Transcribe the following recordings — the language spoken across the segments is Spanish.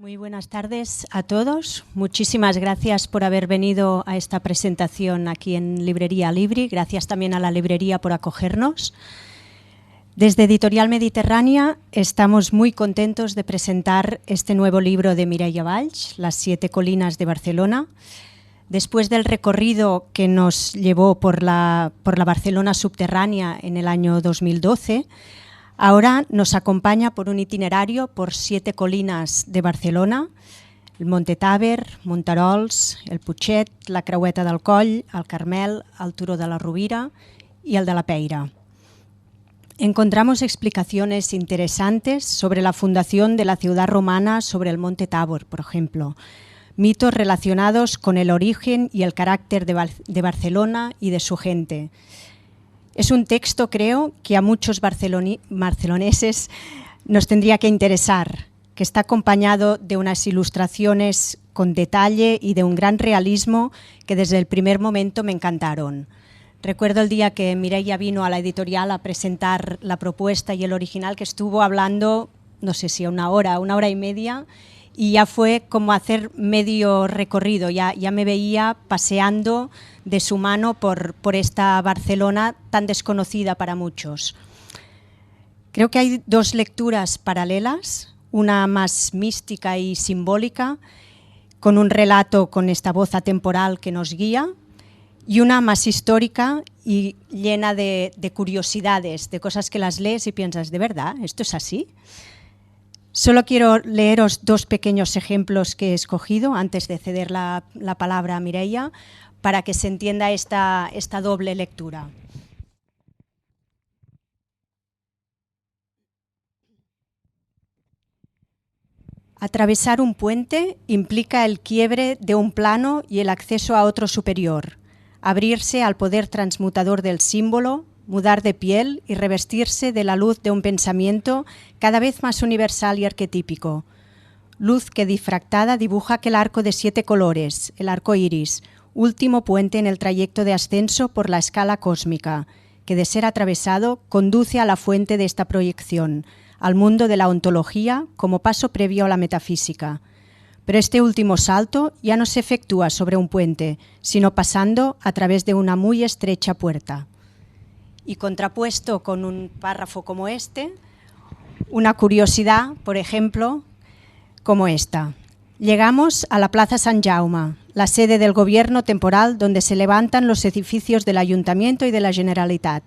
Muy buenas tardes a todos. Muchísimas gracias por haber venido a esta presentación aquí en Librería Libri. Gracias también a la librería por acogernos. Desde Editorial Mediterránea estamos muy contentos de presentar este nuevo libro de Mireia Valls, Las 7 colinas de Barcelona. Después del recorrido que nos llevó por la Barcelona subterránea en el año 2012, ahora nos acompaña por un itinerario por 7 colinas de Barcelona: el Monte Taber, Monterols, el Putxet, la Creueta del Coll, el Carmel, el Turó de la Rovira y el de la Peira. Encontramos explicaciones interesantes sobre la fundación de la ciudad romana sobre el Monte Tabor, por ejemplo, mitos relacionados con el origen y el carácter de Barcelona y de su gente. Es un texto, creo, que a muchos barceloneses nos tendría que interesar, que está acompañado de unas ilustraciones con detalle y de un gran realismo que desde el primer momento me encantaron. Recuerdo el día que Mireia vino a la editorial a presentar la propuesta y el original, que estuvo hablando, no sé si una hora y media, y ya fue como hacer medio recorrido, ya me veía paseando de su mano por esta Barcelona tan desconocida para muchos. Creo que hay dos lecturas paralelas, una más mística y simbólica, con un relato con esta voz atemporal que nos guía, y una más histórica y llena de curiosidades, de cosas que las lees y piensas, ¿de verdad? ¿Esto es así? Solo quiero leeros dos pequeños ejemplos que he escogido antes de ceder la palabra a Mireia para que se entienda esta doble lectura. Atravesar un puente implica el quiebre de un plano y el acceso a otro superior, abrirse al poder transmutador del símbolo, mudar de piel y revestirse de la luz de un pensamiento cada vez más universal y arquetípico. Luz que difractada dibuja aquel arco de 7 colores, el arco iris, último puente en el trayecto de ascenso por la escala cósmica, que de ser atravesado conduce a la fuente de esta proyección, al mundo de la ontología como paso previo a la metafísica. Pero este último salto ya no se efectúa sobre un puente, sino pasando a través de una muy estrecha puerta. Y contrapuesto con un párrafo como este, una curiosidad, por ejemplo, como esta. Llegamos a la Plaza Sant Jaume, la sede del gobierno temporal donde se levantan los edificios del Ayuntamiento y de la Generalitat.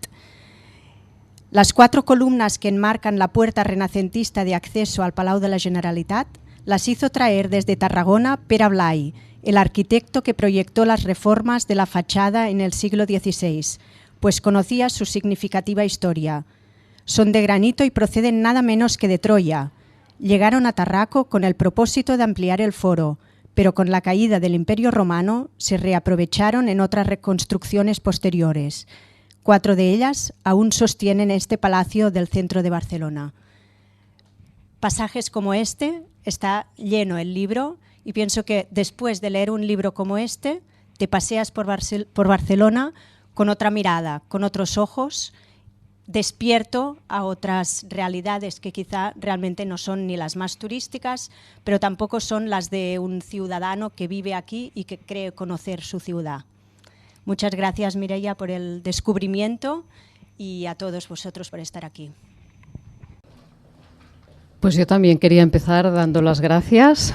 Las 4 columnas que enmarcan la puerta renacentista de acceso al Palau de la Generalitat las hizo traer desde Tarragona Pere Blai, el arquitecto que proyectó las reformas de la fachada en el siglo XVI, pues conocía su significativa historia. Son de granito y proceden nada menos que de Troya. Llegaron a Tarraco con el propósito de ampliar el foro, pero con la caída del Imperio Romano se reaprovecharon en otras reconstrucciones posteriores. 4 de ellas aún sostienen este palacio del centro de Barcelona. Pasajes como este está lleno el libro y pienso que después de leer un libro como este te paseas por Barcelona con otra mirada, con otros ojos, despierto a otras realidades que quizá realmente no son ni las más turísticas, pero tampoco son las de un ciudadano que vive aquí y que cree conocer su ciudad. Muchas gracias, Mireia, por el descubrimiento y a todos vosotros por estar aquí. Pues yo también quería empezar dando las gracias,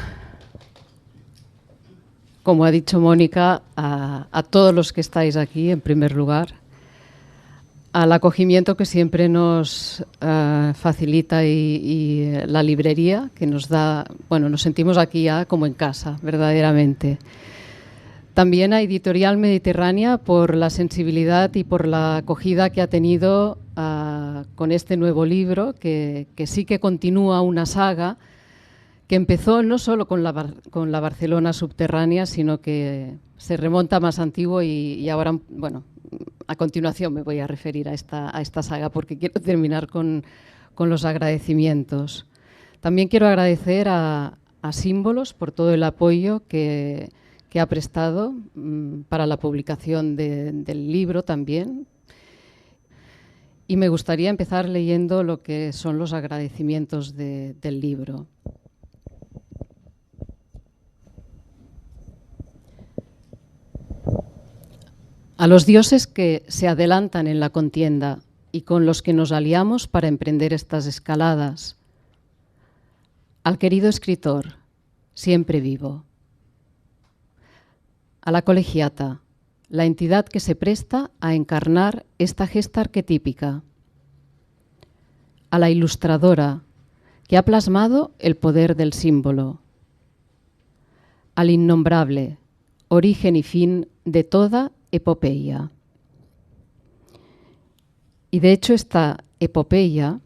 como ha dicho Mónica, a todos los que estáis aquí, en primer lugar, al acogimiento que siempre nos facilita y la librería, que nos da, bueno, nos sentimos aquí ya como en casa, verdaderamente. También a Editorial Mediterránea por la sensibilidad y por la acogida que ha tenido con este nuevo libro, que sí que continúa una saga que empezó no solo con la Barcelona subterránea, sino que se remonta más antiguo y ahora, bueno, a continuación me voy a referir a esta saga porque quiero terminar con los agradecimientos. También quiero agradecer a Símbolos por todo el apoyo que ha prestado para la publicación del libro también. Y me gustaría empezar leyendo lo que son los agradecimientos del libro. a los dioses que se adelantan en la contienda y con los que nos aliamos para emprender estas escaladas, al querido escritor, siempre vivo, a la colegiata, la entidad que se presta a encarnar esta gesta arquetípica, a la ilustradora, que ha plasmado el poder del símbolo, al innombrable, origen y fin de toda epopeya. Y de hecho esta epopeya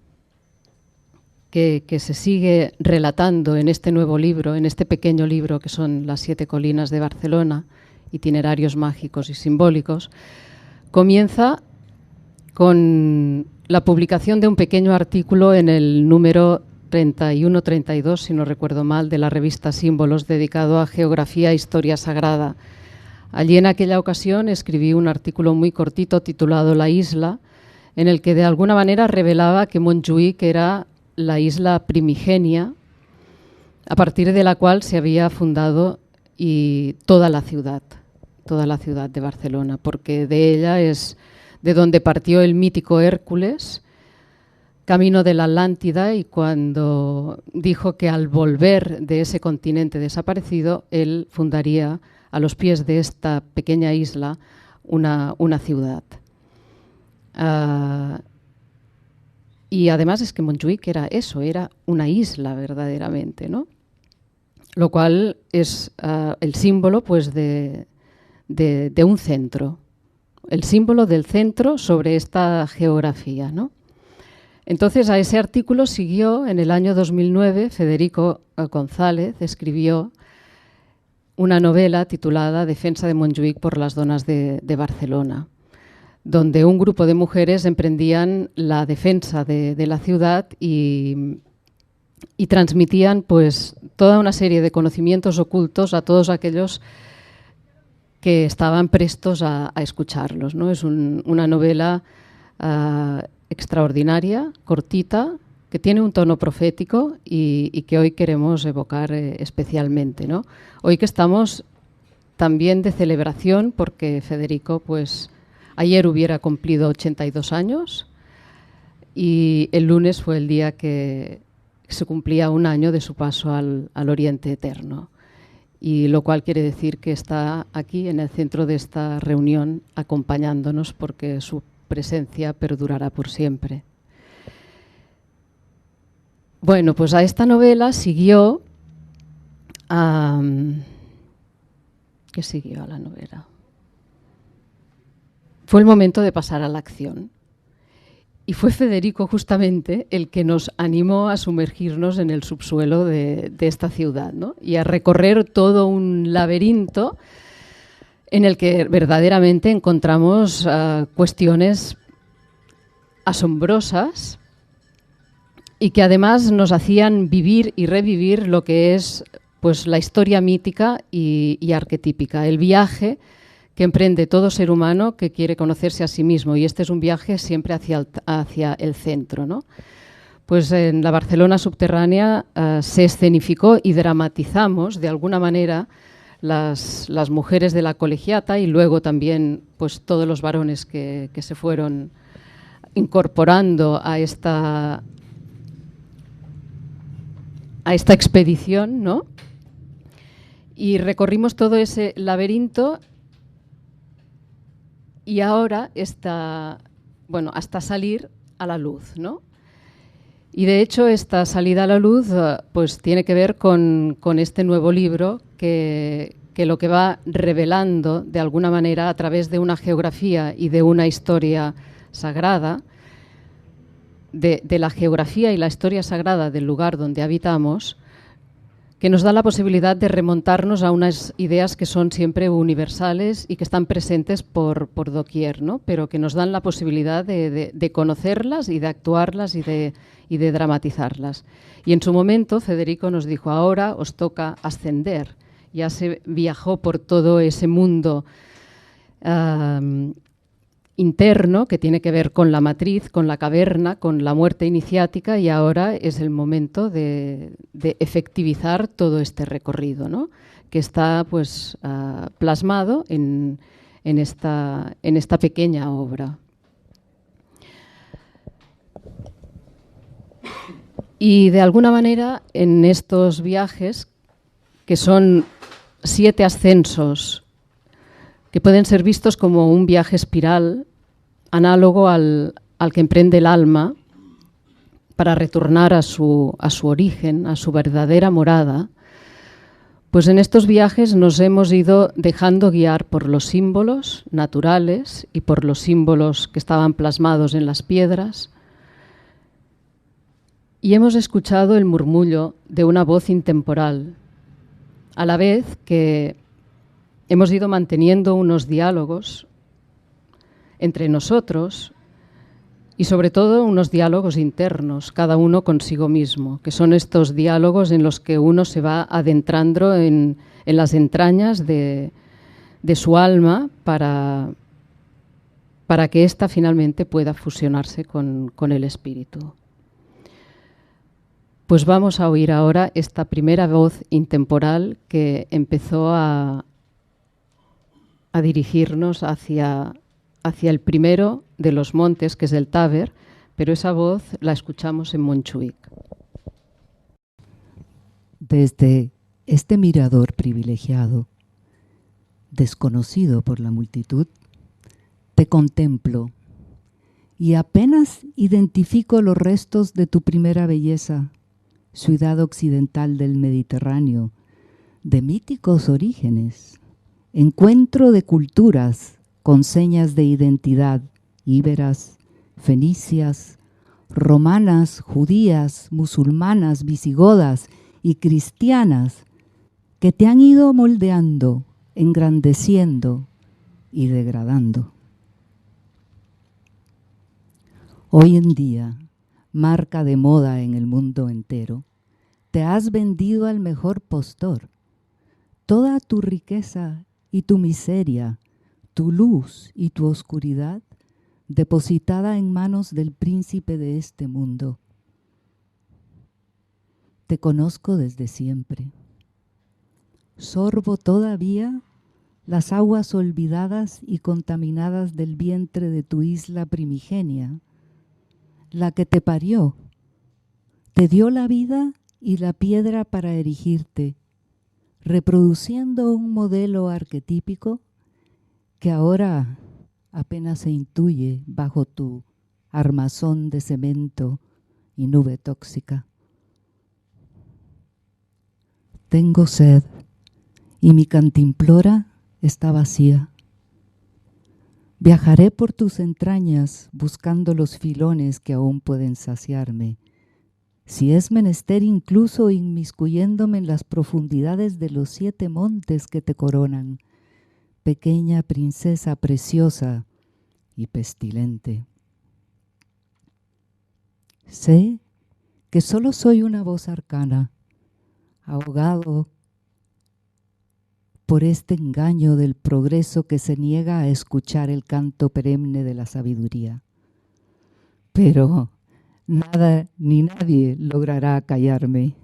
que se sigue relatando en este nuevo libro, en este pequeño libro que son Las 7 colinas de Barcelona, itinerarios mágicos y simbólicos, comienza con la publicación de un pequeño artículo en el número 31-32, si no recuerdo mal, de la revista Símbolos, dedicado a geografía e historia sagrada. Allí en aquella ocasión escribí un artículo muy cortito titulado La isla, en el que de alguna manera revelaba que Montjuïc era la isla primigenia, a partir de la cual se había fundado toda la ciudad de Barcelona, porque de ella es de donde partió el mítico Hércules, camino de la Atlántida, y cuando dijo que al volver de ese continente desaparecido, él fundaría a los pies de esta pequeña isla una ciudad. Y además es que Montjuïc era eso, era una isla verdaderamente, ¿no? Lo cual es el símbolo pues, de un centro, el símbolo del centro sobre esta geografía, ¿no? Entonces a ese artículo siguió en el año 2009 Federico González, escribió una novela titulada Defensa de Montjuïc por las donas de Barcelona, donde un grupo de mujeres emprendían la defensa de la ciudad y transmitían pues, toda una serie de conocimientos ocultos a todos aquellos que estaban prestos a escucharlos, ¿no? Es una novela extraordinaria, cortita, que tiene un tono profético y que hoy queremos evocar especialmente, ¿no? Hoy que estamos también de celebración porque Federico, pues, ayer hubiera cumplido 82 años y el lunes fue el día que se cumplía un año de su paso al Oriente Eterno. Y lo cual quiere decir que está aquí en el centro de esta reunión acompañándonos porque su presencia perdurará por siempre. Bueno, pues a esta novela siguió... ¿Qué siguió a la novela? Fue el momento de pasar a la acción. Y fue Federico justamente el que nos animó a sumergirnos en el subsuelo de esta ciudad, ¿no? Y a recorrer todo un laberinto en el que verdaderamente encontramos cuestiones asombrosas y que además nos hacían vivir y revivir lo que es pues, la historia mítica y arquetípica, el viaje que emprende todo ser humano que quiere conocerse a sí mismo, y este es un viaje siempre hacia el centro, ¿no? Pues en la Barcelona subterránea se escenificó y dramatizamos de alguna manera las mujeres de la colegiata y luego también pues, todos los varones que se fueron incorporando a esta expedición, ¿no? Y recorrimos todo ese laberinto. Y ahora está, bueno, hasta salir a la luz, ¿no? Y de hecho esta salida a la luz pues tiene que ver con este nuevo libro que lo que va revelando de alguna manera a través de una geografía y de una historia sagrada, de la geografía y la historia sagrada del lugar donde habitamos, que nos da la posibilidad de remontarnos a unas ideas que son siempre universales y que están presentes por doquier, ¿no? Pero que nos dan la posibilidad de conocerlas y de actuarlas y de dramatizarlas. Y en su momento Federico nos dijo, ahora os toca ascender. Ya se viajó por todo ese mundo interno que tiene que ver con la matriz, con la caverna, con la muerte iniciática, y ahora es el momento de efectivizar todo este recorrido, ¿no? Que está pues, plasmado en en esta pequeña obra. Y de alguna manera, en estos viajes, que son 7 ascensos, que pueden ser vistos como un viaje espiral, análogo al que emprende el alma para retornar a su origen, a su verdadera morada, pues en estos viajes nos hemos ido dejando guiar por los símbolos naturales y por los símbolos que estaban plasmados en las piedras, y hemos escuchado el murmullo de una voz intemporal, a la vez que hemos ido manteniendo unos diálogos entre nosotros y sobre todo unos diálogos internos, cada uno consigo mismo, que son estos diálogos en los que uno se va adentrando en las entrañas de su alma para que ésta finalmente pueda fusionarse con el espíritu. Pues vamos a oír ahora esta primera voz intemporal que empezó a dirigirnos hacia el primero de los montes, que es el Taber, pero esa voz la escuchamos en Montjuïc. Desde este mirador privilegiado, desconocido por la multitud, te contemplo y apenas identifico los restos de tu primera belleza, ciudad occidental del Mediterráneo, de míticos orígenes, encuentro de culturas con señas de identidad, íberas, fenicias, romanas, judías, musulmanas, visigodas y cristianas, que te han ido moldeando, engrandeciendo y degradando. Hoy en día, marca de moda en el mundo entero, te has vendido al mejor postor. Toda tu riqueza y tu miseria, tu luz y tu oscuridad, depositada en manos del príncipe de este mundo. Te conozco desde siempre. Sorbo todavía las aguas olvidadas y contaminadas del vientre de tu isla primigenia, la que te parió, te dio la vida y la piedra para erigirte, reproduciendo un modelo arquetípico que ahora apenas se intuye bajo tu armazón de cemento y nube tóxica. Tengo sed y mi cantimplora está vacía. Viajaré por tus entrañas buscando los filones que aún pueden saciarme, si es menester incluso inmiscuyéndome en las profundidades de los 7 montes que te coronan, pequeña princesa preciosa y pestilente. Sé que solo soy una voz arcana, ahogado por este engaño del progreso que se niega a escuchar el canto perenne de la sabiduría. Pero nada ni nadie logrará callarme.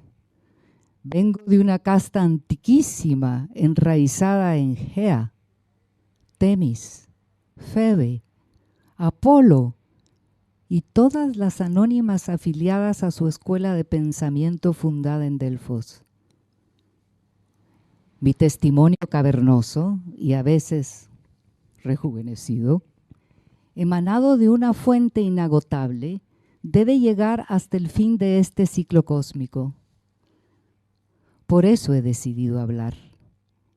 Vengo de una casta antiquísima, enraizada en Gea, Temis, Febe, Apolo y todas las anónimas afiliadas a su escuela de pensamiento fundada en Delfos. Mi testimonio cavernoso y a veces rejuvenecido, emanado de una fuente inagotable, debe llegar hasta el fin de este ciclo cósmico. Por eso he decidido hablar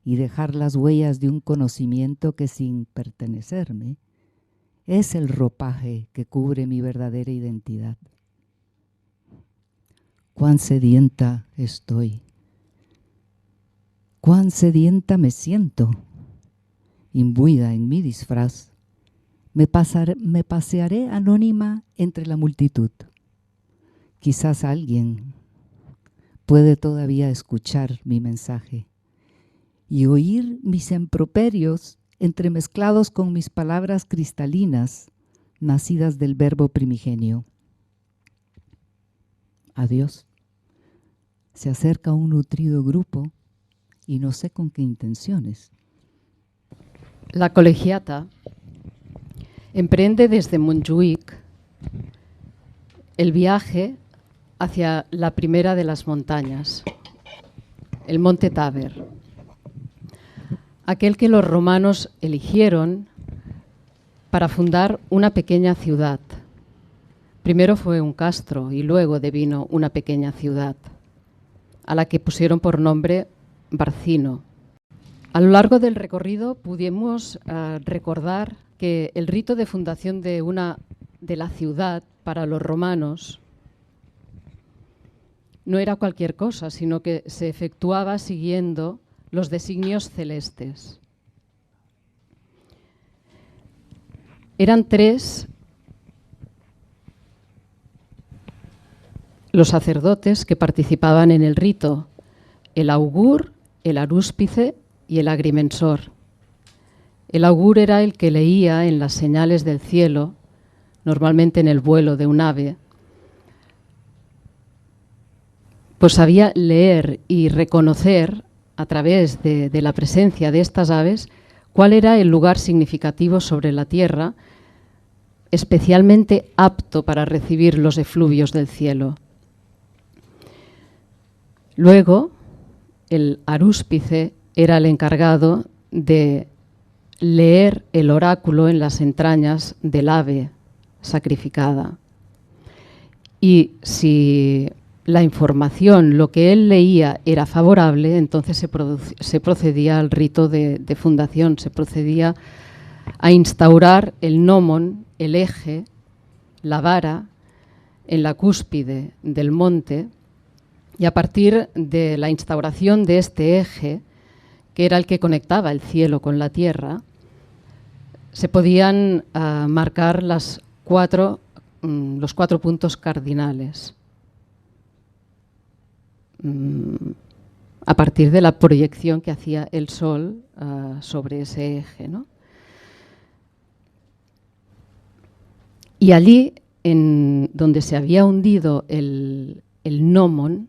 y dejar las huellas de un conocimiento que, sin pertenecerme, es el ropaje que cubre mi verdadera identidad. Cuán sedienta estoy. Cuán sedienta me siento, imbuida en mi disfraz, me pasearé anónima entre la multitud. Quizás alguien puede todavía escuchar mi mensaje y oír mis improperios entremezclados con mis palabras cristalinas, nacidas del verbo primigenio. Adiós. Se acerca un nutrido grupo y no sé con qué intenciones. La colegiata emprende desde Montjuïc el viaje hacia la primera de las montañas, el Monte Taber, aquel que los romanos eligieron para fundar una pequeña ciudad. Primero fue un castro y luego devino una pequeña ciudad, a la que pusieron por nombre Barcino. A lo largo del recorrido pudimos recordar que el rito de fundación de la ciudad para los romanos no era cualquier cosa, sino que se efectuaba siguiendo los designios celestes. Eran 3 los sacerdotes que participaban en el rito: el augur, el arúspice y el agrimensor. El augur era el que leía en las señales del cielo, normalmente en el vuelo de un ave. Pues sabía leer y reconocer a través de la presencia de estas aves cuál era el lugar significativo sobre la tierra, especialmente apto para recibir los efluvios del cielo. Luego, el arúspice era el encargado de leer el oráculo en las entrañas del ave sacrificada. Y si la información, lo que él leía, era favorable, entonces se procedía al rito de fundación, se procedía a instaurar el gnomon, el eje, la vara, en la cúspide del monte, y a partir de la instauración de este eje, que era el que conectaba el cielo con la tierra, se podían marcar los 4 puntos cardinales a partir de la proyección que hacía el sol sobre ese eje, ¿no? Y allí, en donde se había hundido el gnomon,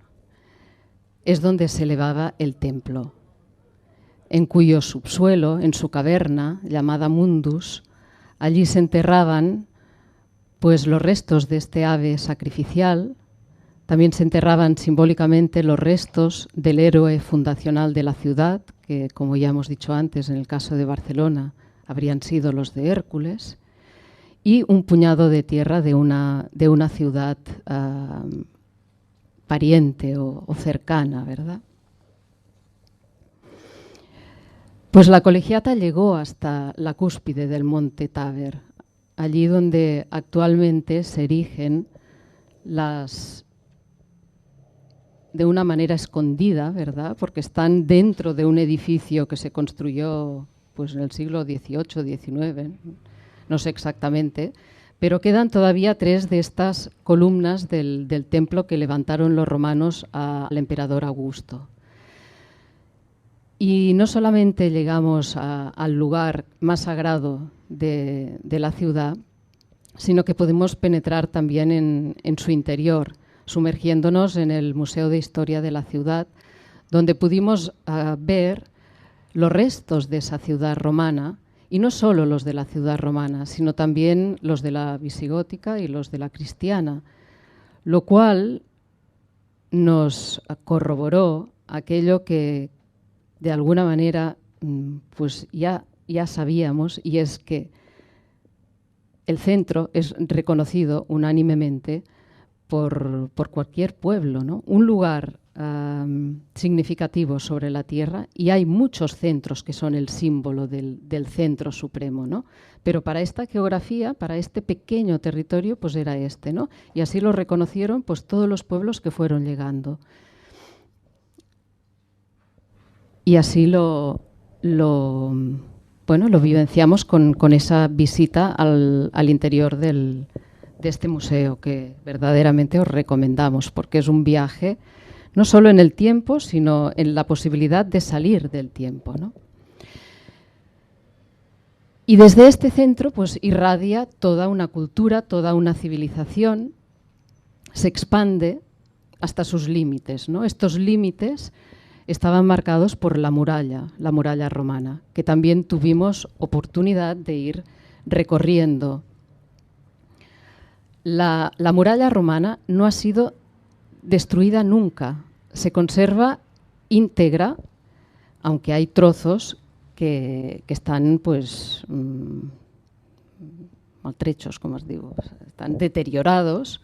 es donde se elevaba el templo, en cuyo subsuelo, en su caverna, llamada Mundus, allí se enterraban pues, los restos de este ave sacrificial. También se enterraban simbólicamente los restos del héroe fundacional de la ciudad, que, como ya hemos dicho antes, en el caso de Barcelona, habrían sido los de Hércules, y un puñado de tierra de una ciudad pariente o cercana, ¿verdad? Pues la colegiata llegó hasta la cúspide del Monte Taber, allí donde actualmente se erigen de una manera escondida, ¿verdad? Porque están dentro de un edificio que se construyó pues, en el siglo XVIII, XIX, no sé exactamente, pero quedan todavía 3 de estas columnas del templo que levantaron los romanos al emperador Augusto. Y no solamente llegamos al lugar más sagrado de la ciudad, sino que podemos penetrar también en su interior, sumergiéndonos en el Museo de Historia de la ciudad, donde pudimos ver los restos de esa ciudad romana, y no solo los de la ciudad romana, sino también los de la visigótica y los de la cristiana, lo cual nos corroboró aquello que de alguna manera pues ya sabíamos, y es que el centro es reconocido unánimemente por cualquier pueblo, ¿no? Un lugar significativo sobre la tierra, y hay muchos centros que son el símbolo del centro supremo, ¿no? Pero para esta geografía, para este pequeño territorio, pues era este, ¿no? Y así lo reconocieron pues todos los pueblos que fueron llegando. Y así lo vivenciamos con esa visita al interior de este museo, que verdaderamente os recomendamos, porque es un viaje no solo en el tiempo, sino en la posibilidad de salir del tiempo, ¿no? Y desde este centro pues, irradia toda una cultura, toda una civilización, se expande hasta sus límites, ¿no? Estos límites estaban marcados por la muralla romana, que también tuvimos oportunidad de ir recorriendo. La muralla romana no ha sido destruida nunca, se conserva íntegra, aunque hay trozos que están pues maltrechos, como os digo, están deteriorados.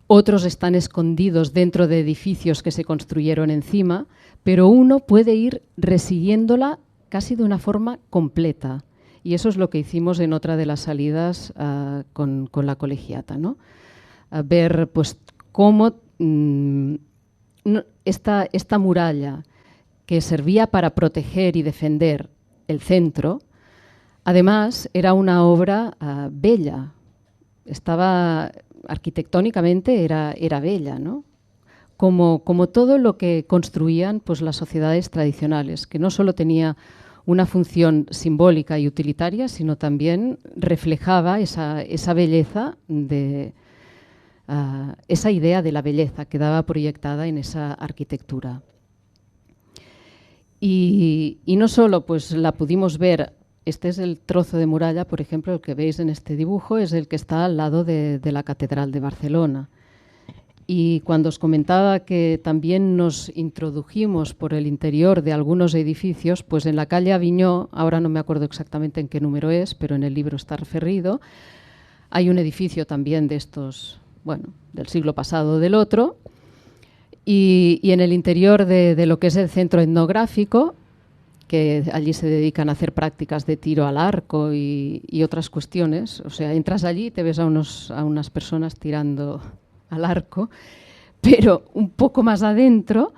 Otros están escondidos dentro de edificios que se construyeron encima, pero uno puede ir resiguiéndola casi de una forma completa. Y eso es lo que hicimos en otra de las salidas con la colegiata, ¿no? A ver pues, cómo esta muralla, que servía para proteger y defender el centro, además era una obra bella. Arquitectónicamente era bella, ¿no? Como todo lo que construían pues, las sociedades tradicionales, que no solo tenía una función simbólica y utilitaria, sino también reflejaba esa belleza, esa idea de la belleza que quedaba proyectada en esa arquitectura. Y no solo pues, la pudimos ver. Este es el trozo de muralla, por ejemplo, el que veis en este dibujo, es el que está al lado de la Catedral de Barcelona. Y cuando os comentaba que también nos introdujimos por el interior de algunos edificios, pues en la calle Aviñó, ahora no me acuerdo exactamente en qué número es, pero en el libro está referido, hay un edificio también de estos, bueno, del siglo pasado o del otro, y en el interior de lo que es el centro etnográfico, que allí se dedican a hacer prácticas de tiro al arco y otras cuestiones. O sea, entras allí y te ves a unas personas tirando al arco, pero un poco más adentro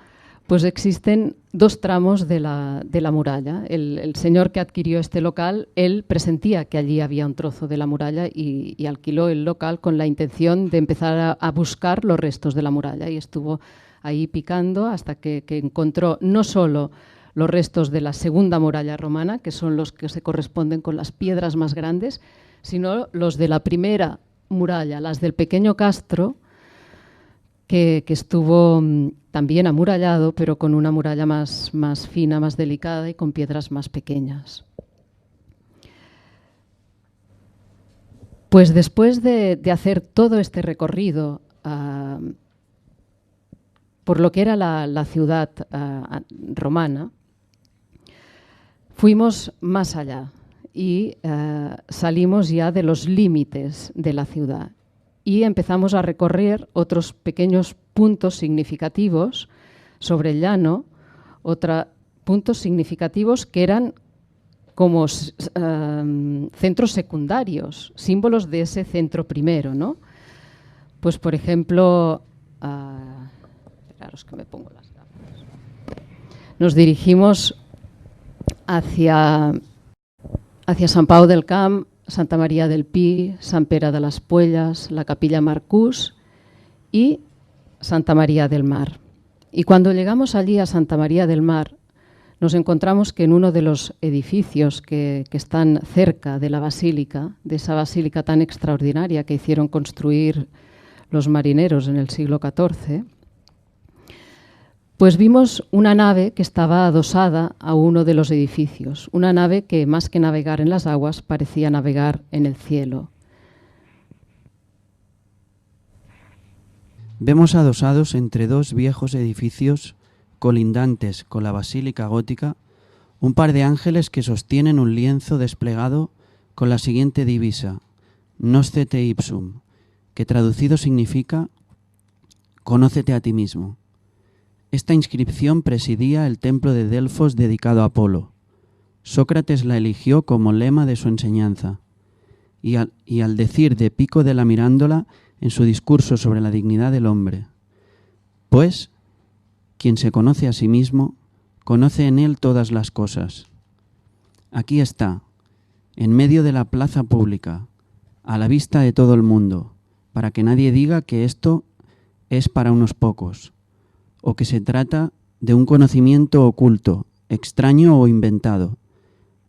pues existen dos tramos de la muralla. El señor que adquirió este local, él presentía que allí había un trozo de la muralla y alquiló el local con la intención de empezar a buscar los restos de la muralla, y estuvo ahí picando hasta que encontró no solo los restos de la segunda muralla romana, que son los que se corresponden con las piedras más grandes, sino los de la primera muralla, las del pequeño castro, que estuvo también amurallado, pero con una muralla más fina, más delicada y con piedras más pequeñas. Pues después de hacer todo este recorrido por lo que era la ciudad romana, fuimos más allá y salimos ya de los límites de la ciudad y empezamos a recorrer otros pequeños puntos significativos sobre el llano, puntos significativos que eran como centros secundarios, símbolos de ese centro primero, ¿no? Pues, por ejemplo, esperaros que me pongo las gafas. Nos dirigimos hacia Sant Pau del Camp, Santa María del Pi, Sant Pere de les Puelles, la Capilla Marcús y Santa María del Mar. Y cuando llegamos allí a Santa María del Mar, nos encontramos que en uno de los edificios que están cerca de la basílica, de esa basílica tan extraordinaria que hicieron construir los marineros en el siglo XIV, pues vimos una nave que estaba adosada a uno de los edificios, una nave que más que navegar en las aguas parecía navegar en el cielo. Vemos adosados entre dos viejos edificios colindantes con la basílica gótica un par de ángeles que sostienen un lienzo desplegado con la siguiente divisa: Noscete ipsum, que traducido significa «Conócete a ti mismo». Esta inscripción presidía el templo de Delfos dedicado a Apolo. Sócrates la eligió como lema de su enseñanza y al decir de Pico de la Mirándola en su discurso sobre la dignidad del hombre: pues, quien se conoce a sí mismo, conoce en él todas las cosas. Aquí está, en medio de la plaza pública, a la vista de todo el mundo, para que nadie diga que esto es para unos pocos, o que se trata de un conocimiento oculto, extraño o inventado.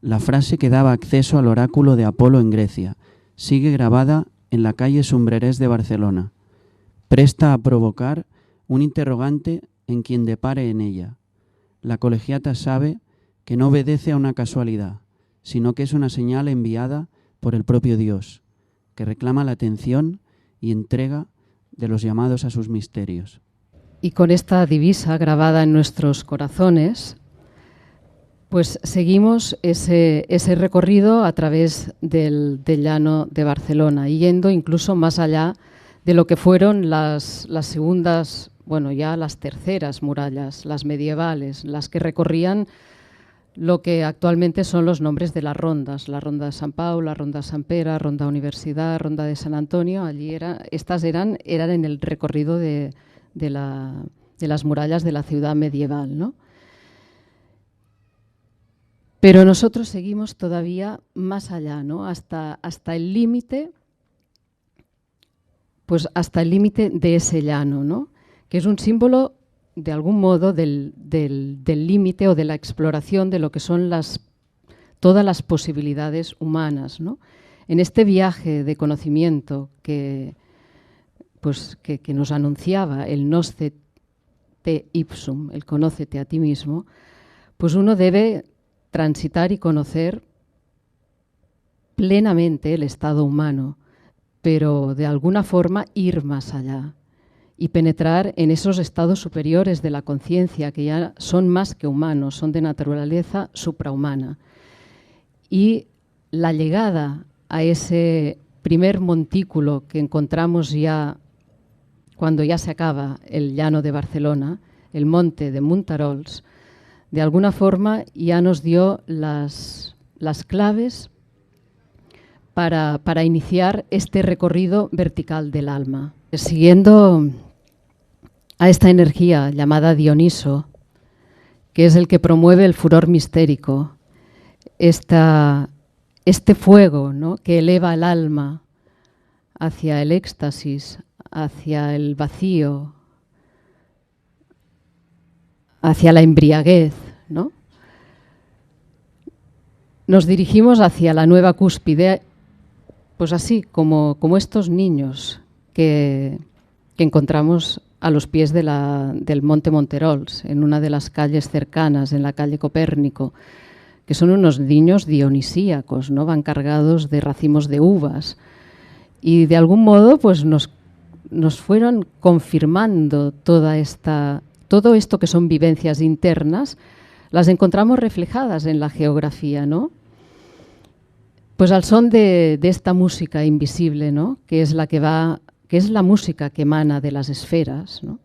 La frase que daba acceso al oráculo de Apolo en Grecia sigue grabada en la calle Sombrerés de Barcelona, presta a provocar un interrogante en quien depare en ella. la colegiata sabe que no obedece a una casualidad, sino que es una señal enviada por el propio Dios, que reclama la atención y entrega de los llamados a sus misterios. Y con esta divisa grabada en nuestros corazones, pues seguimos ese recorrido a través del llano de Barcelona, yendo incluso más allá de lo que fueron las segundas, bueno, ya las terceras murallas, las medievales, las que recorrían lo que actualmente son los nombres de las rondas, la Ronda de San Pau, la Ronda de Sant Pere, Ronda Universidad, Ronda de San Antonio. Allí estas eran en el recorrido de las murallas de la ciudad medieval, ¿no? Pero nosotros seguimos todavía más allá, ¿no? Hasta el límite, pues hasta el límite de ese llano, ¿no? Que es un símbolo de algún modo del límite o de la exploración de lo que son todas las posibilidades humanas, ¿no? En este viaje de conocimiento que nos anunciaba el Nosce te ipsum, el conócete a ti mismo, pues uno debe transitar y conocer plenamente el estado humano, pero de alguna forma ir más allá y penetrar en esos estados superiores de la conciencia que ya son más que humanos, son de naturaleza suprahumana. Y la llegada a ese primer montículo que encontramos ya cuando ya se acaba el llano de Barcelona, el monte de Monterols, de alguna forma ya nos dio las claves para iniciar este recorrido vertical del alma. Siguiendo a esta energía llamada Dioniso, que es el que promueve el furor mistérico, este fuego, ¿no?, que eleva el alma hacia el éxtasis, hacia el vacío, hacia la embriaguez, ¿no? Nos dirigimos hacia la nueva cúspide, pues así como estos niños que encontramos a los pies del monte Monterols, en una de las calles cercanas, en la calle Copérnico, que son unos niños dionisíacos, ¿no? Van cargados de racimos de uvas y de algún modo pues nos fueron confirmando todo esto que son vivencias internas, las encontramos reflejadas en la geografía, ¿no? Pues al son de esta música invisible, ¿no?, que es la música que emana de las esferas, ¿no?,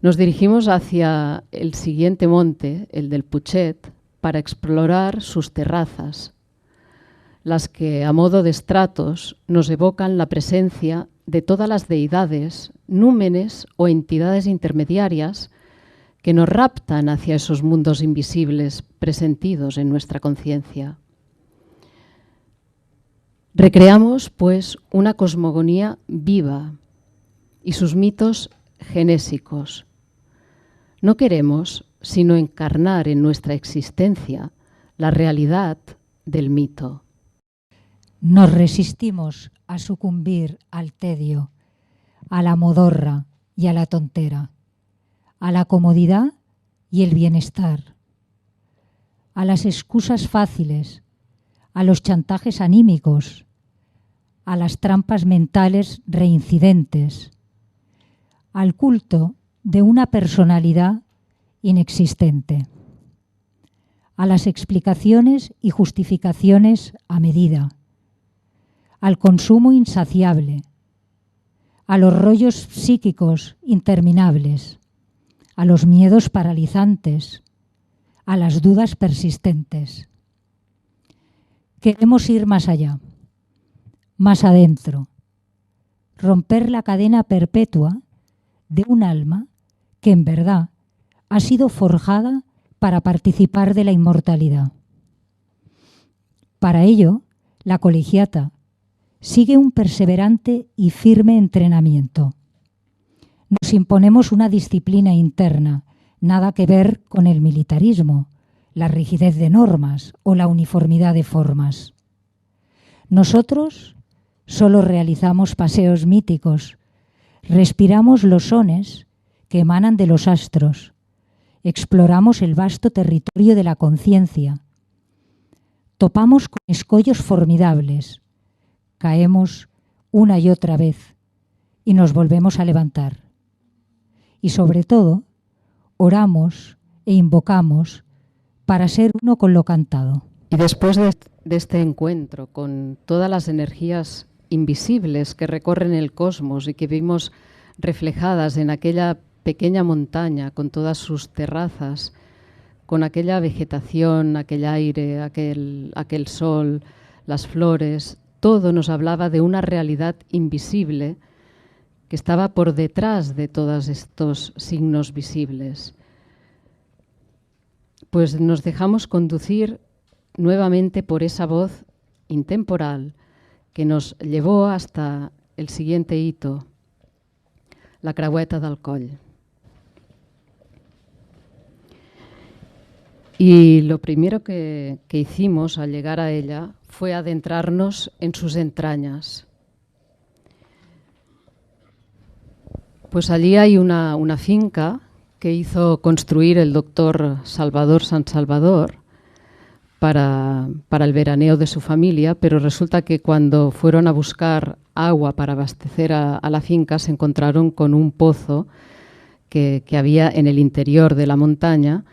nos dirigimos hacia el siguiente monte, el del Putxet, para explorar sus terrazas, las que a modo de estratos nos evocan la presencia de todas las deidades, númenes o entidades intermediarias que nos raptan hacia esos mundos invisibles presentidos en nuestra conciencia. Recreamos, pues, una cosmogonía viva y sus mitos genésicos. No queremos sino encarnar en nuestra existencia la realidad del mito. Nos resistimos a sucumbir al tedio, a la modorra y a la tontera, a la comodidad y el bienestar, a las excusas fáciles, a los chantajes anímicos, a las trampas mentales reincidentes, al culto de una personalidad inexistente, a las explicaciones y justificaciones a medida, al consumo insaciable, a los rollos psíquicos interminables, a los miedos paralizantes, a las dudas persistentes. Queremos ir más allá, más adentro, romper la cadena perpetua de un alma que en verdad ha sido forjada para participar de la inmortalidad. Para ello, la colegiata sigue un perseverante y firme entrenamiento. Nos imponemos una disciplina interna, nada que ver con el militarismo, la rigidez de normas o la uniformidad de formas. Nosotros solo realizamos paseos míticos, respiramos los sones que emanan de los astros exploramos el vasto territorio de la conciencia. Topamos con escollos formidables, caemos una y otra vez y nos volvemos a levantar. Y sobre todo, oramos e invocamos para ser uno con lo cantado. Y después de este encuentro con todas las energías invisibles que recorren el cosmos y que vimos reflejadas en aquella pequeña montaña con todas sus terrazas, con aquella vegetación, aquel aire, aquel sol, las flores, todo nos hablaba de una realidad invisible que estaba por detrás de todos estos signos visibles. Pues nos dejamos conducir nuevamente por esa voz intemporal que nos llevó hasta el siguiente hito, la Creueta del Coll. Y lo primero que hicimos al llegar a ella fue adentrarnos en sus entrañas. Pues allí hay una finca que hizo construir el doctor Salvador San Salvador para el veraneo de su familia, pero resulta que cuando fueron a buscar agua para abastecer a la finca se encontraron con un pozo que había en el interior de la montaña,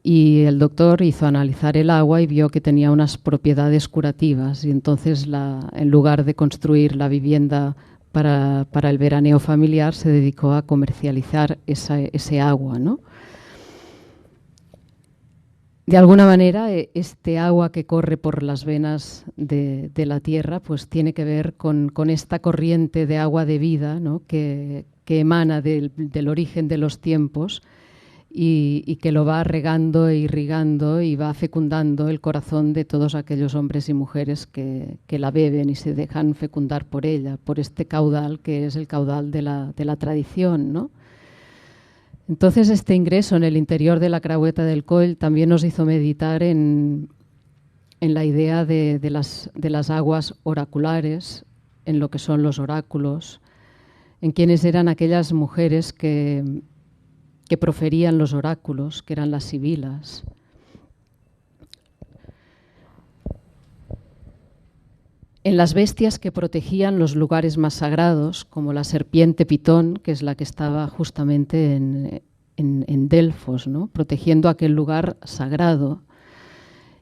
y el doctor hizo analizar el agua y vio que tenía unas propiedades curativas, y entonces en lugar de construir la vivienda para el veraneo familiar se dedicó a comercializar ese agua, ¿no? De alguna manera, este agua que corre por las venas de la tierra pues tiene que ver con esta corriente de agua de vida, ¿no? que emana del origen de los tiempos y que lo va regando e irrigando y va fecundando el corazón de todos aquellos hombres y mujeres que la beben y se dejan fecundar por ella, por este caudal que es el caudal de la tradición, ¿no? Entonces, este ingreso en el interior de la Creueta del Coll también nos hizo meditar en la idea de las aguas oraculares, en lo que son los oráculos, en quiénes eran aquellas mujeres que proferían los oráculos, que eran las sibilas. En las bestias que protegían los lugares más sagrados, como la serpiente Pitón, que es la que estaba justamente en Delfos, ¿no? Protegiendo aquel lugar sagrado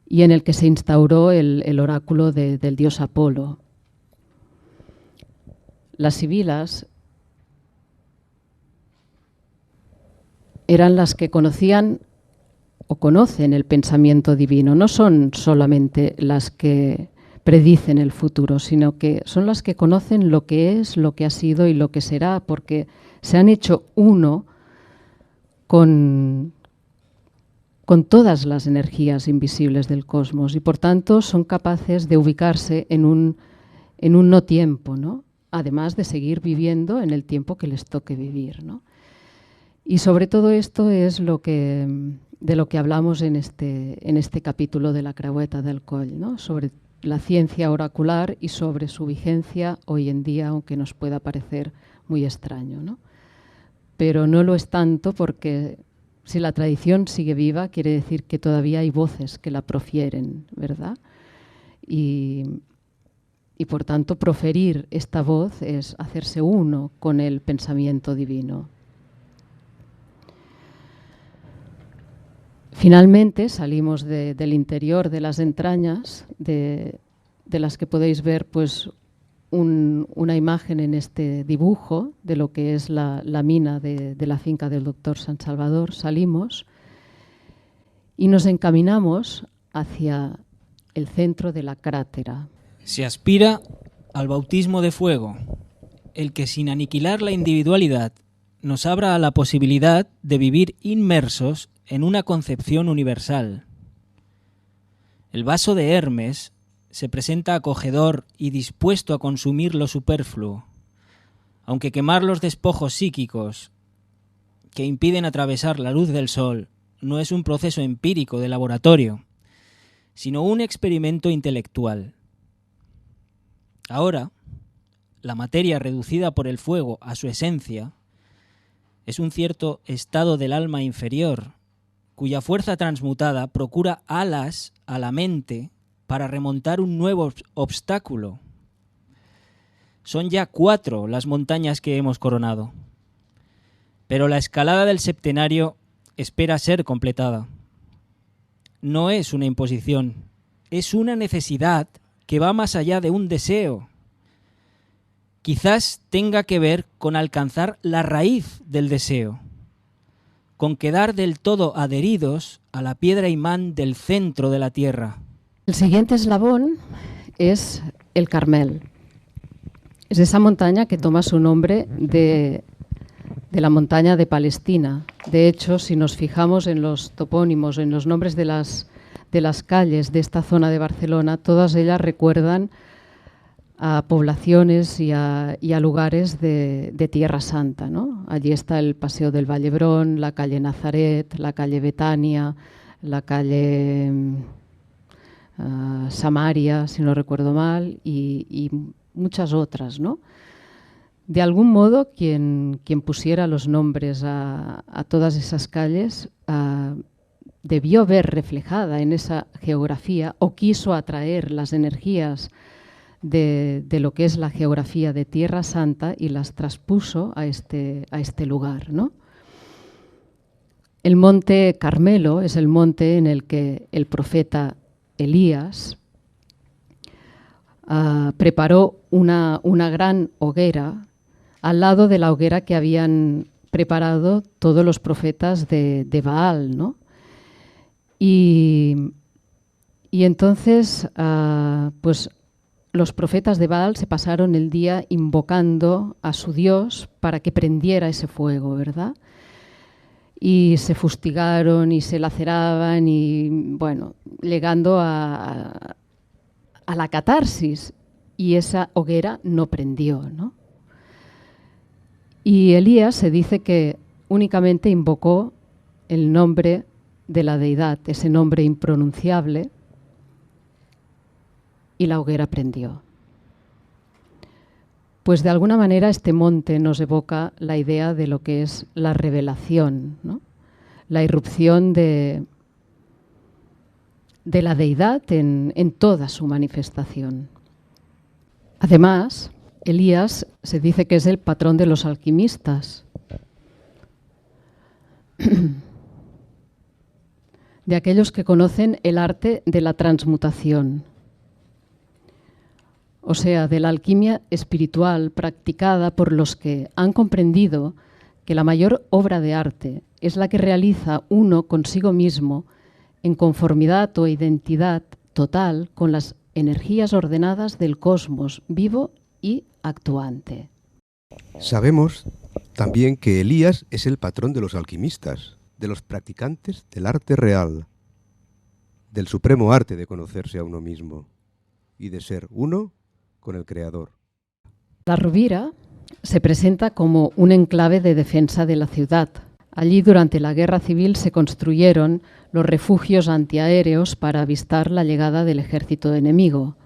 y en el que se instauró el oráculo del dios Apolo. Las sibilas eran las que conocían o conocen el pensamiento divino, no son solamente las que predicen el futuro, sino que son las que conocen lo que es, lo que ha sido y lo que será, porque se han hecho uno con todas las energías invisibles del cosmos y por tanto son capaces de ubicarse en un no tiempo, ¿no? Además de seguir viviendo en el tiempo que les toque vivir, ¿no? Y sobre todo esto es de lo que hablamos en este capítulo de la Creueta del Coll, ¿no? Sobre la ciencia oracular y sobre su vigencia hoy en día, aunque nos pueda parecer muy extraño, ¿no? Pero no lo es tanto porque si la tradición sigue viva, quiere decir que todavía hay voces que la profieren, ¿verdad? Y por tanto proferir esta voz es hacerse uno con el pensamiento divino. Finalmente salimos del interior de las entrañas, de las que podéis ver pues, una imagen en este dibujo de lo que es la mina de la finca del doctor San Salvador. Salimos y nos encaminamos hacia el centro de la crátera. Se aspira al bautismo de fuego, el que sin aniquilar la individualidad nos abra a la posibilidad de vivir inmersos en una concepción universal. El vaso de Hermes se presenta acogedor y dispuesto a consumir lo superfluo, aunque quemar los despojos psíquicos que impiden atravesar la luz del sol no es un proceso empírico de laboratorio, sino un experimento intelectual. Ahora, la materia reducida por el fuego a su esencia es un cierto estado del alma inferior cuya fuerza transmutada procura alas a la mente para remontar un nuevo obstáculo. Son ya 4 las montañas que hemos coronado, pero la escalada del septenario espera ser completada. No es una imposición, es una necesidad que va más allá de un deseo. Quizás tenga que ver con alcanzar la raíz del deseo, con quedar del todo adheridos a la piedra imán del centro de la tierra. El siguiente eslabón es el Carmel. Es esa montaña que toma su nombre de la montaña de Palestina. De hecho, si nos fijamos en los topónimos, en los nombres de las calles de esta zona de Barcelona, todas ellas recuerdan a poblaciones y a lugares de Tierra Santa, ¿no? Allí está el Paseo del Vallebrón, la calle Nazaret, la calle Betania, la calle Samaria, si no recuerdo mal, y muchas otras, ¿no? De algún modo, quien pusiera los nombres a todas esas calles debió ver reflejada en esa geografía o quiso atraer las energías de lo que es la geografía de Tierra Santa y las traspuso a este lugar, ¿no? El monte Carmelo es el monte en el que el profeta Elías preparó una gran hoguera al lado de la hoguera que habían preparado todos los profetas de Baal, ¿no? Y entonces, pues los profetas de Baal se pasaron el día invocando a su Dios para que prendiera ese fuego, ¿verdad? Y se fustigaron y se laceraban y, bueno, llegando a la catarsis, y esa hoguera no prendió, ¿no? Y Elías se dice que únicamente invocó el nombre de la deidad, ese nombre impronunciable, y la hoguera prendió. Pues de alguna manera este monte nos evoca la idea de lo que es la revelación, ¿no? La irrupción de la deidad en toda su manifestación. Además, Elías se dice que es el patrón de los alquimistas, de aquellos que conocen el arte de la transmutación, o sea, de la alquimia espiritual practicada por los que han comprendido que la mayor obra de arte es la que realiza uno consigo mismo en conformidad o identidad total con las energías ordenadas del cosmos vivo y actuante. Sabemos también que Elías es el patrón de los alquimistas, de los practicantes del arte real, del supremo arte de conocerse a uno mismo y de ser uno con el Creador. La Rovira se presenta como un enclave de defensa de la ciudad. Allí, durante la Guerra Civil, se construyeron los refugios antiaéreos para avistar la llegada del ejército enemigo.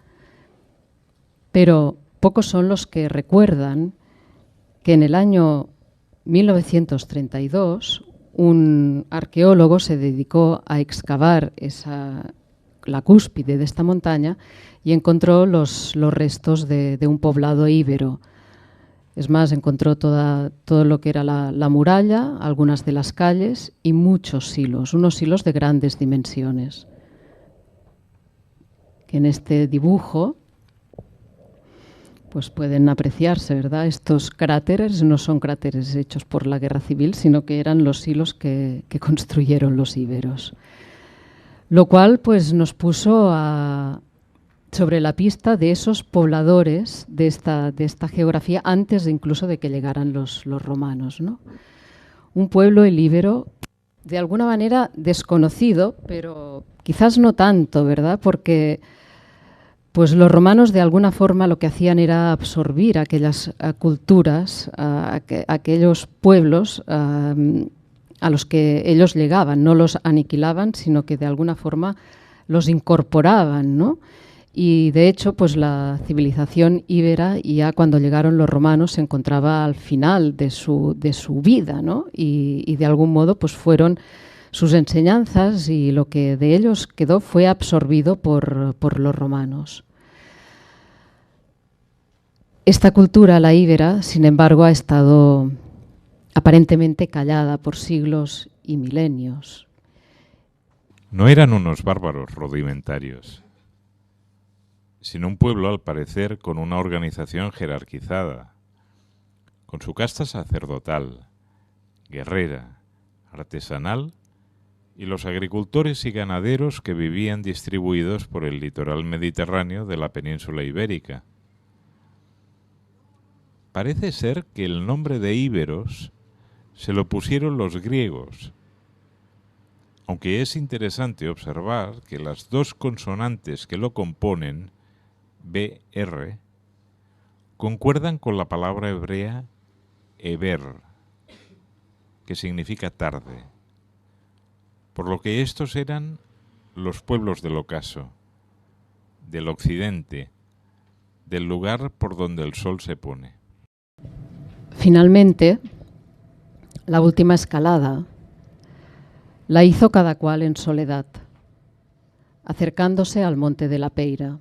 Pero pocos son los que recuerdan que en el año 1932 un arqueólogo se dedicó a excavar la cúspide de esta montaña y encontró los restos de un poblado íbero. Es más, encontró todo lo que era la muralla, algunas de las calles y muchos silos, unos silos de grandes dimensiones. Que en este dibujo pues pueden apreciarse, ¿verdad? Estos cráteres no son cráteres hechos por la Guerra Civil, sino que eran los silos que construyeron los íberos. Lo cual pues nos puso sobre la pista de esos pobladores de esta geografía antes incluso de que llegaran los romanos, ¿no? Un pueblo, el íbero, de alguna manera desconocido, pero quizás no tanto, ¿verdad? Porque pues los romanos de alguna forma lo que hacían era absorbir aquellas culturas, aquellos pueblos a los que ellos llegaban, no los aniquilaban, sino que de alguna forma los incorporaban, ¿no? Y de hecho, pues la civilización íbera, ya cuando llegaron los romanos, se encontraba al final de su vida, ¿no? Y de algún modo pues fueron sus enseñanzas y lo que de ellos quedó fue absorbido por los romanos. Esta cultura, la íbera, sin embargo, ha estado aparentemente callada por siglos y milenios. No eran unos bárbaros rudimentarios, sino un pueblo, al parecer, con una organización jerarquizada, con su casta sacerdotal, guerrera, artesanal y los agricultores y ganaderos que vivían distribuidos por el litoral mediterráneo de la península ibérica. Parece ser que el nombre de íberos se lo pusieron los griegos, aunque es interesante observar que las dos consonantes que lo componen, BR, concuerdan con la palabra hebrea eber, que significa tarde, por lo que estos eran los pueblos del ocaso, del occidente, del lugar por donde el sol se pone. Finalmente, la última escalada la hizo cada cual en soledad, acercándose al monte de la Peira.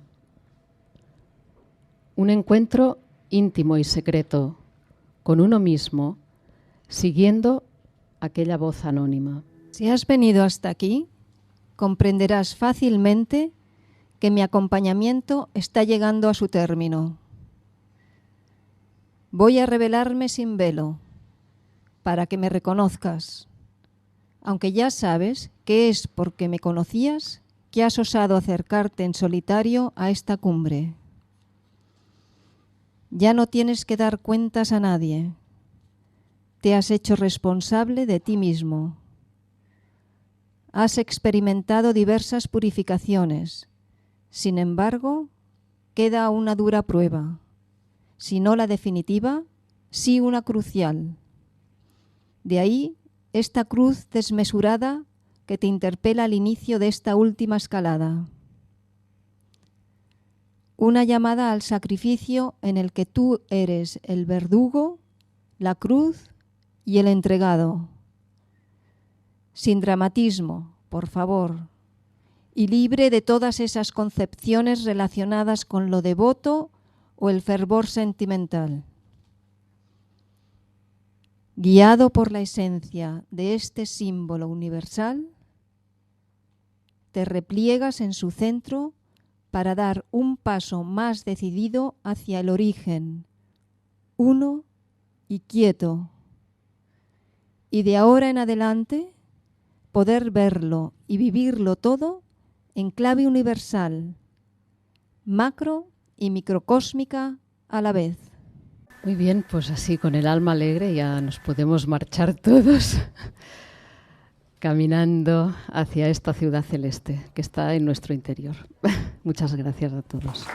Un encuentro íntimo y secreto con uno mismo, siguiendo aquella voz anónima. Si has venido hasta aquí, comprenderás fácilmente que mi acompañamiento está llegando a su término. Voy a revelarme sin velo, para que me reconozcas, aunque ya sabes que es porque me conocías que has osado acercarte en solitario a esta cumbre. Ya no tienes que dar cuentas a nadie. Te has hecho responsable de ti mismo. Has experimentado diversas purificaciones. Sin embargo, queda una dura prueba. Si no la definitiva, sí una crucial. De ahí esta cruz desmesurada que te interpela al inicio de esta última escalada. Una llamada al sacrificio en el que tú eres el verdugo, la cruz y el entregado. Sin dramatismo, por favor, y libre de todas esas concepciones relacionadas con lo devoto o el fervor sentimental. Guiado por la esencia de este símbolo universal, te repliegas en su centro para dar un paso más decidido hacia el origen, uno y quieto, y de ahora en adelante poder verlo y vivirlo todo en clave universal, macro y microcósmica a la vez. Muy bien, pues así con el alma alegre ya nos podemos marchar todos caminando hacia esta ciudad celeste que está en nuestro interior. Muchas gracias a todos.